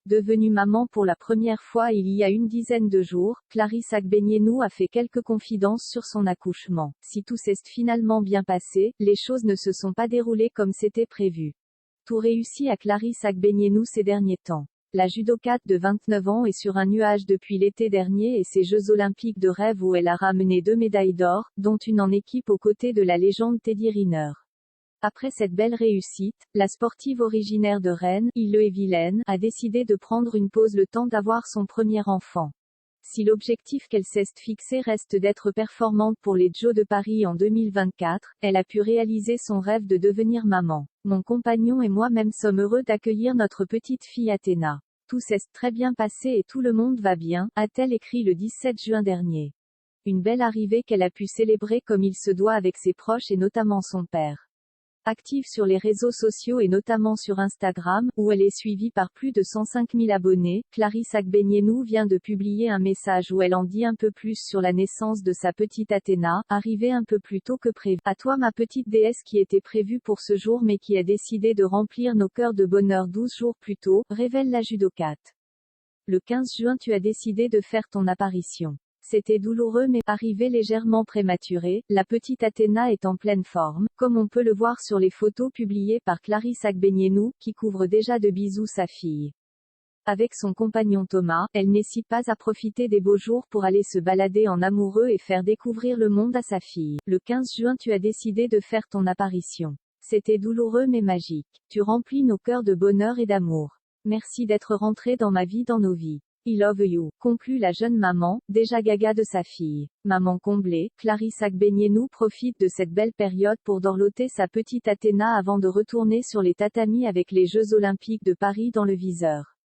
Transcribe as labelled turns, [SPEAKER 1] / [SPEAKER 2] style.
[SPEAKER 1] Devenue maman pour la première fois il y a une dizaine de jours, Clarisse Agbenienou a fait quelques confidences sur son accouchement. Si tout s'est finalement bien passé, les choses ne se sont pas déroulées comme c'était prévu. Tout réussit à Clarisse Agbenienou ces derniers temps. La judokate de 29 ans est sur un nuage depuis l'été dernier et ses Jeux Olympiques de rêve où elle a ramené 2 médailles d'or, dont une en équipe aux côtés de la légende Teddy Riner. Après cette belle réussite, la sportive originaire de Rennes, Ille-et-Vilaine, a décidé de prendre une pause le temps d'avoir son premier enfant. Si l'objectif qu'elle s'est fixé reste d'être performante pour les Jeux de Paris en 2024, elle a pu réaliser son rêve de devenir maman. Mon compagnon et moi-même sommes heureux d'accueillir notre petite fille Athéna. Tout s'est très bien passé et tout le monde va bien, a-t-elle écrit le 17 juin dernier. Une belle arrivée qu'elle a pu célébrer comme il se doit avec ses proches et notamment son père. Active sur les réseaux sociaux et notamment sur Instagram, où elle est suivie par plus de 105 000 abonnés, Clarisse Agbenienou vient de publier un message où elle en dit un peu plus sur la naissance de sa petite Athéna, arrivée un peu plus tôt que prévu. À toi ma petite déesse qui était prévue pour ce jour mais qui a décidé de remplir nos cœurs de bonheur 12 jours plus tôt, révèle la judokate. Le 15 juin tu as décidé de faire ton apparition. C'était douloureux mais arrivé légèrement prématuré, la petite Athéna est en pleine forme, comme on peut le voir sur les photos publiées par Clarisse Agbenienou, qui couvre déjà de bisous sa fille. Avec son compagnon Thomas, elle n'hésite pas à profiter des beaux jours pour aller se balader en amoureux et faire découvrir le monde à sa fille. Le 15 juin tu as décidé de faire ton apparition. C'était douloureux mais magique. Tu remplis nos cœurs de bonheur et d'amour. Merci d'être rentré dans ma vie, dans nos vies. I love you, conclut la jeune maman, déjà gaga de sa fille. Maman comblée, Clarisse Agbenienou profite de cette belle période pour dorloter sa petite Athéna avant de retourner sur les tatamis avec les Jeux Olympiques de Paris dans le viseur.